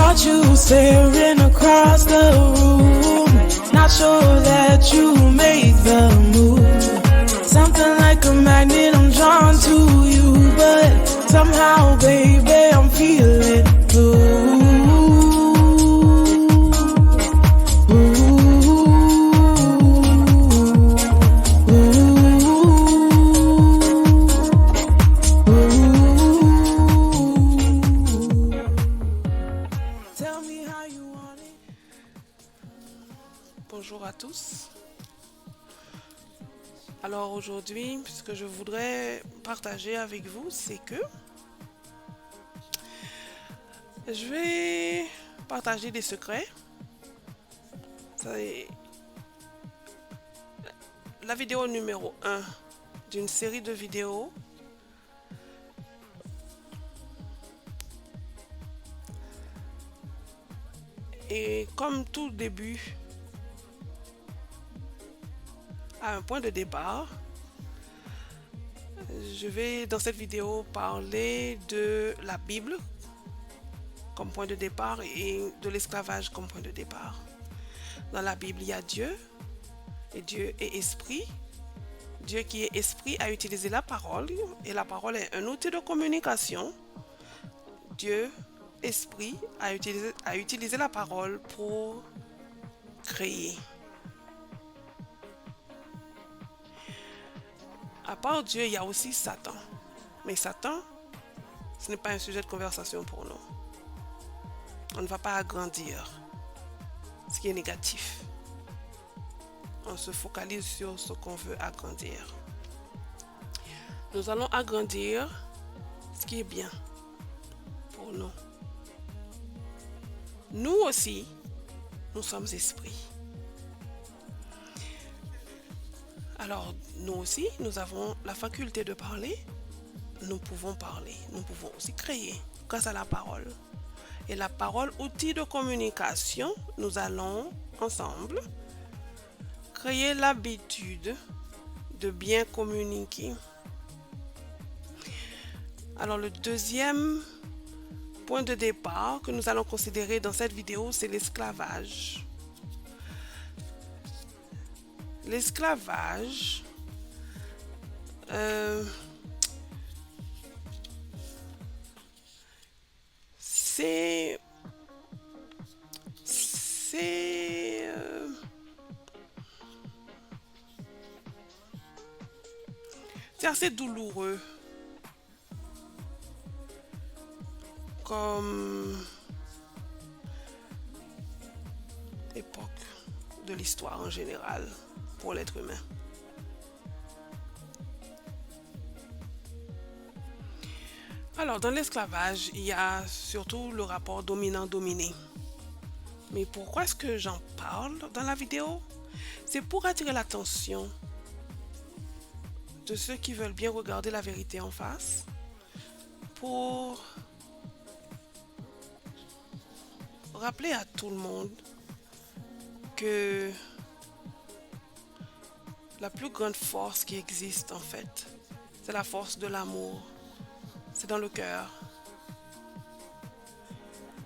caught you staring across the room. Not sure that you made the move. Something like a magnet, I'm drawn to you, but somehow, baby, I'm feeling blue. Bonjour à tous. Alors aujourd'hui, ce que je voudrais partager avec vous, c'est que je vais partager des secrets. C'est la vidéo numéro 1 d'une série de vidéos et comme tout début à un point de départ, je vais dans cette vidéo parler de la Bible comme point de départ et de l'esclavage comme point de départ. Dans la Bible, il y a Dieu et Dieu est esprit. Dieu qui est esprit a utilisé la parole et la parole est un outil de communication. Dieu, esprit, a utilisé la parole pour créer. À part Dieu, il y a aussi Satan. Mais Satan, ce n'est pas un sujet de conversation pour nous. On ne va pas agrandir ce qui est négatif. On se focalise sur ce qu'on veut agrandir. Nous allons agrandir ce qui est bien pour nous. Nous aussi, nous sommes esprits. Alors, nous aussi, nous avons la faculté de parler. Nous pouvons parler. Nous pouvons aussi créer grâce à la parole. Et la parole, outil de communication, nous allons ensemble créer l'habitude de bien communiquer. Alors, le deuxième point de départ que nous allons considérer dans cette vidéo, c'est l'esclavage. L'esclavage, c'est assez douloureux comme époque de l'histoire en général pour l'être humain. Alors, dans l'esclavage, il y a surtout le rapport dominant-dominé. Mais pourquoi est-ce que j'en parle dans la vidéo? C'est pour attirer l'attention de ceux qui veulent bien regarder la vérité en face, pour rappeler à tout le monde que la plus grande force qui existe en fait, c'est la force de l'amour. C'est dans le cœur.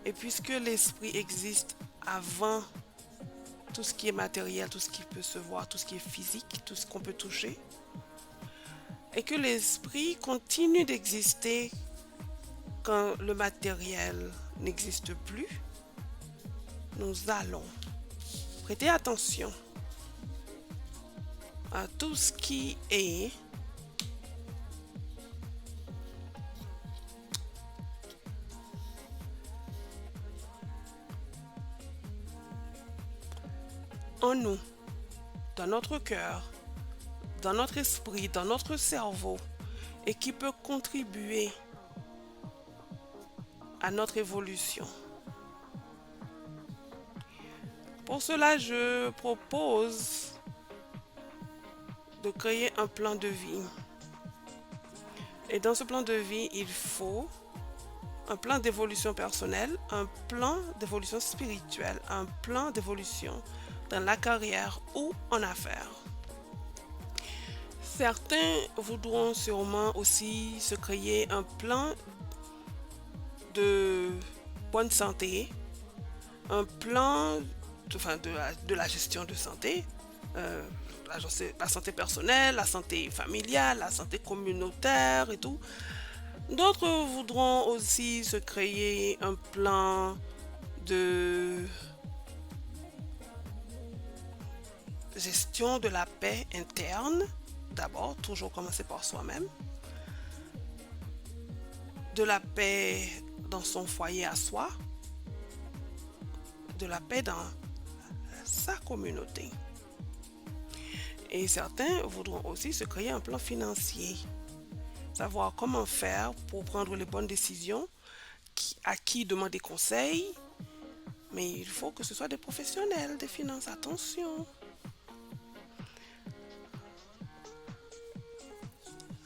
Et puisque l'esprit existe avant tout ce qui est matériel, tout ce qui peut se voir, tout ce qui est physique, tout ce qu'on peut toucher, et que l'esprit continue d'exister quand le matériel n'existe plus, nous allons prêter attention à tout ce qui est en nous, dans notre cœur, dans notre esprit, dans notre cerveau, et qui peut contribuer à notre évolution. Pour cela, je propose de créer un plan de vie. Et dans ce plan de vie, il faut un plan d'évolution personnelle, un plan d'évolution spirituelle, un plan d'évolution dans la carrière ou en affaires. Certains voudront sûrement aussi se créer un plan de bonne santé un plan de la gestion de santé, euh, la santé personnelle, la santé familiale, la santé communautaire et tout. D'autres voudront aussi se créer un plan de gestion de la paix interne. D'abord, toujours commencer par soi-même. De la paix dans son foyer à soi. De la paix dans sa communauté. Et certains voudront aussi se créer un plan financier. Savoir comment faire pour prendre les bonnes décisions, à qui demander conseil. Mais il faut que ce soit des professionnels des finances. Attention.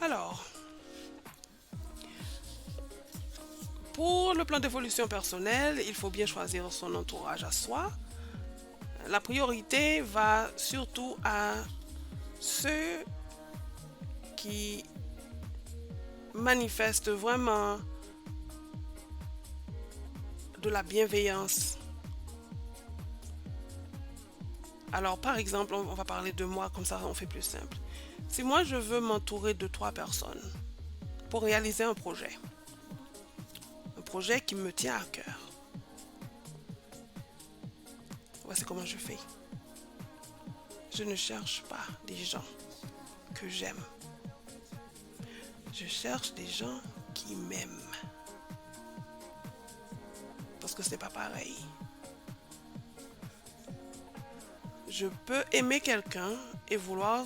Alors, pour le plan d'évolution personnelle, il faut bien choisir son entourage à soi. La priorité va surtout à ceux qui manifestent vraiment de la bienveillance. Alors, par exemple, on va parler de moi, comme ça on fait plus simple. Si moi je veux m'entourer de 3 personnes pour réaliser un projet qui me tient à cœur, voici comment je fais. Je ne cherche pas des gens que j'aime. Je cherche des gens qui m'aiment. Parce que ce n'est pas pareil. Je peux aimer quelqu'un et vouloir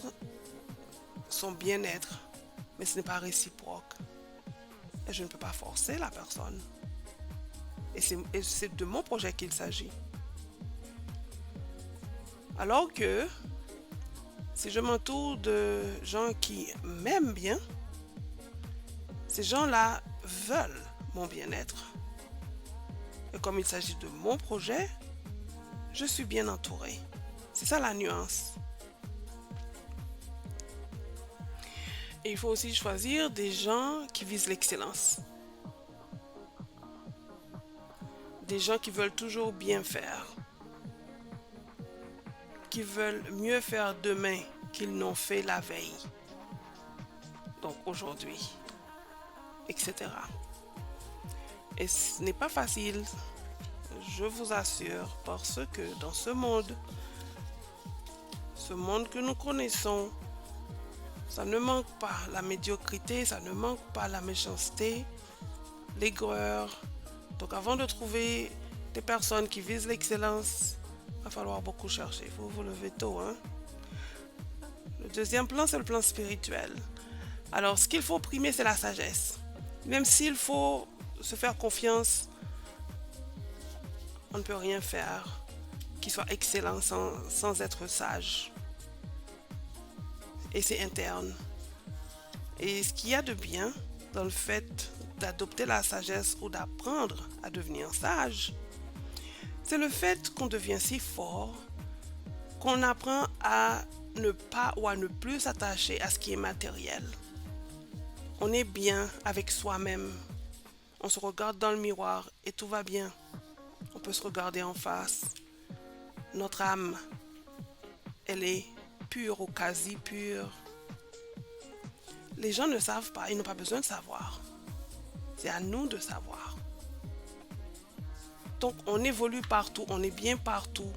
son bien-être, mais ce n'est pas réciproque. Et je ne peux pas forcer la personne. Et c'est de mon projet qu'il s'agit. Alors que si je m'entoure de gens qui m'aiment bien, ces gens-là veulent mon bien-être. Et comme il s'agit de mon projet, je suis bien entourée. C'est ça la nuance. Et il faut aussi choisir des gens qui visent l'excellence. Des gens qui veulent toujours bien faire. Qui veulent mieux faire demain qu'ils n'ont fait la veille. Donc aujourd'hui, etc. Et ce n'est pas facile, je vous assure, parce que dans ce monde que nous connaissons, ça ne manque pas la médiocrité, ça ne manque pas la méchanceté, l'aigreur. Donc avant de trouver des personnes qui visent l'excellence, il va falloir beaucoup chercher. Il faut vous lever tôt, hein? Le deuxième plan, c'est le plan spirituel. Alors, ce qu'il faut primer, c'est la sagesse. Même s'il faut se faire confiance, on ne peut rien faire qui soit excellent sans être sage. Et c'est interne. Et ce qu'il y a de bien dans le fait d'adopter la sagesse ou d'apprendre à devenir sage, c'est le fait qu'on devient si fort qu'on apprend à ne pas ou à ne plus s'attacher à ce qui est matériel. On est bien avec soi-même. On se regarde dans le miroir et tout va bien. On peut se regarder en face. Notre âme, elle est pure ou quasi pure. Les gens ne savent pas, ils n'ont pas besoin de savoir. C'est à nous de savoir. Donc on évolue partout, on est bien partout.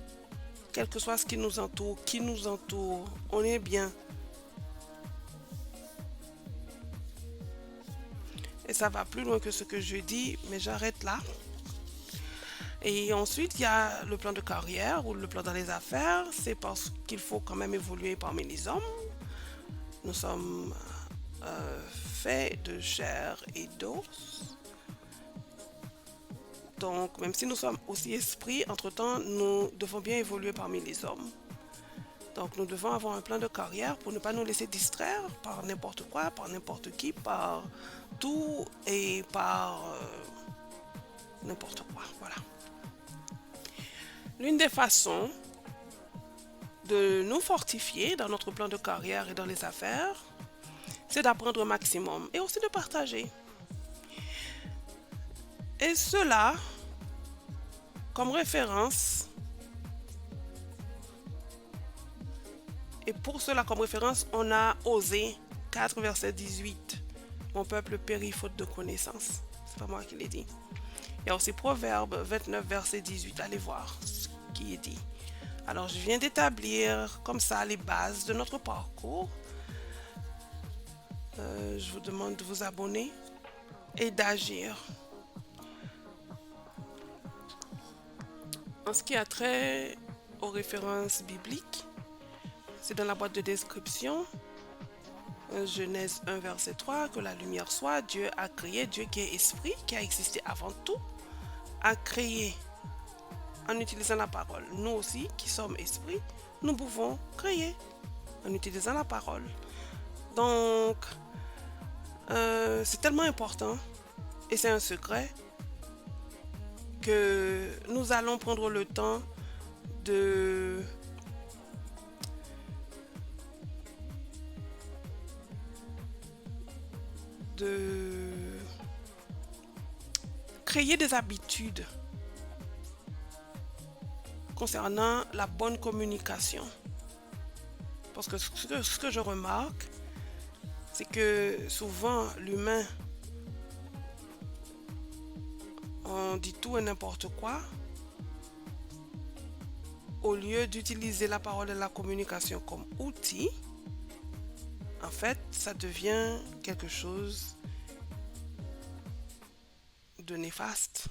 Quel que soit ce qui nous entoure, on est bien. Et ça va plus loin que ce que je dis, mais j'arrête là. Et ensuite, il y a le plan de carrière ou le plan dans les affaires. C'est parce qu'il faut quand même évoluer parmi les hommes. Nous sommes faits de chair et d'os. Donc, même si nous sommes aussi esprits, entre-temps, nous devons bien évoluer parmi les hommes. Donc, nous devons avoir un plan de carrière pour ne pas nous laisser distraire par n'importe quoi, par n'importe qui, par tout et par n'importe quoi. Voilà. L'une des façons de nous fortifier dans notre plan de carrière et dans les affaires, c'est d'apprendre au maximum et aussi de partager. Et cela Comme référence, et pour cela comme référence, on a Osée 4, verset 18. Mon peuple périt faute de connaissance. C'est pas moi qui l'ai dit. Il y a aussi Proverbe 29, verset 18. Allez voir ce qui est dit. Alors, je viens d'établir comme ça les bases de notre parcours. Je vous demande de vous abonner et d'agir. En ce qui a trait aux références bibliques, c'est dans la boîte de description. Genèse 1, verset 3, que la lumière soit. Dieu a créé, Dieu qui est esprit, qui a existé avant tout, a créé en utilisant la parole. Nous aussi, qui sommes esprits, nous pouvons créer en utilisant la parole. Donc, c'est tellement important et c'est un secret que nous allons prendre le temps de créer des habitudes concernant la bonne communication. Parce que ce que je remarque, c'est que souvent l'humain, on dit tout et n'importe quoi, au lieu d'utiliser la parole et la communication comme outil. En fait, ça devient quelque chose de néfaste.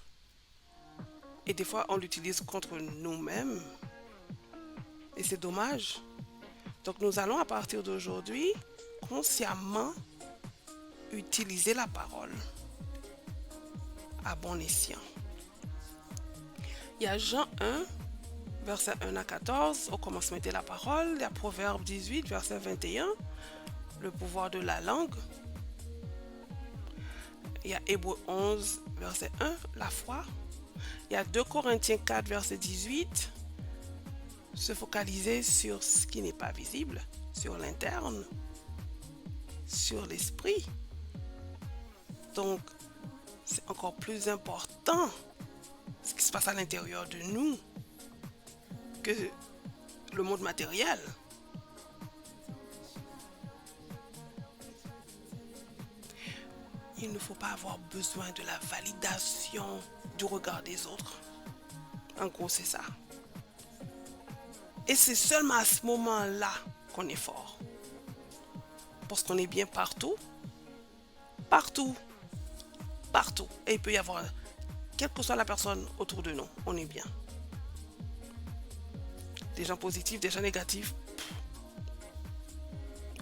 Et des fois, on l'utilise contre nous-mêmes. Et c'est dommage. Donc, nous allons à partir d'aujourd'hui consciemment utiliser la parole à bon escient. Il y a Jean 1, verset 1 à 14, au commencement était la parole. Il y a Proverbe 18, verset 21, le pouvoir de la langue. Il y a Hébreux 11, verset 1, la foi. Il y a 2 Corinthiens 4, verset 18, se focaliser sur ce qui n'est pas visible, sur l'interne, sur l'esprit. Donc, c'est encore plus important ce qui se passe à l'intérieur de nous que le monde matériel. Il ne faut pas avoir besoin de la validation du regard des autres. En gros, c'est ça. Et c'est seulement à ce moment-là qu'on est fort. Parce qu'on est bien partout. Partout. Partout. Et il peut y avoir, quelle que soit la personne autour de nous, on est bien. Des gens positifs, des gens négatifs.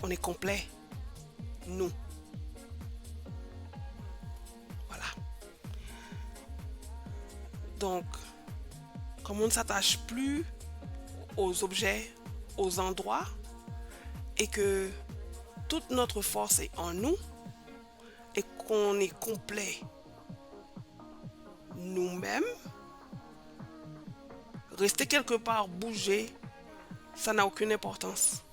On est complet. Nous. Voilà. Donc, comme on ne s'attache plus aux objets, aux endroits, et que toute notre force est en nous, et qu'on est complet nous-mêmes, rester quelque part, bouger, ça n'a aucune importance.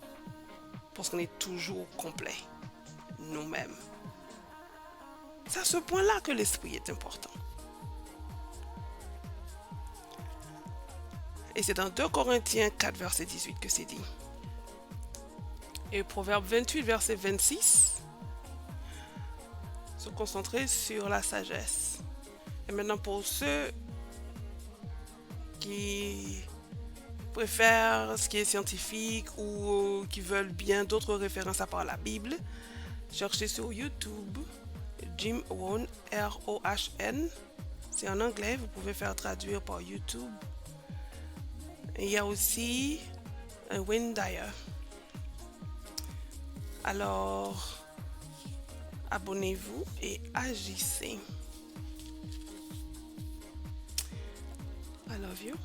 Parce qu'on est toujours complet nous-mêmes. C'est à ce point-là que l'esprit est important. Et c'est dans 2 Corinthiens 4, verset 18 que c'est dit. Et Proverbe 28, verset 26, se concentrer sur la sagesse. Et maintenant, pour ceux qui préfèrent ce qui est scientifique ou qui veulent bien d'autres références à part la Bible, cherchez sur YouTube Jim Rohn, R-O-H-N. C'est en anglais, vous pouvez faire traduire par YouTube. Et il y a aussi Wayne Dyer. Alors, abonnez-vous et agissez. I love you.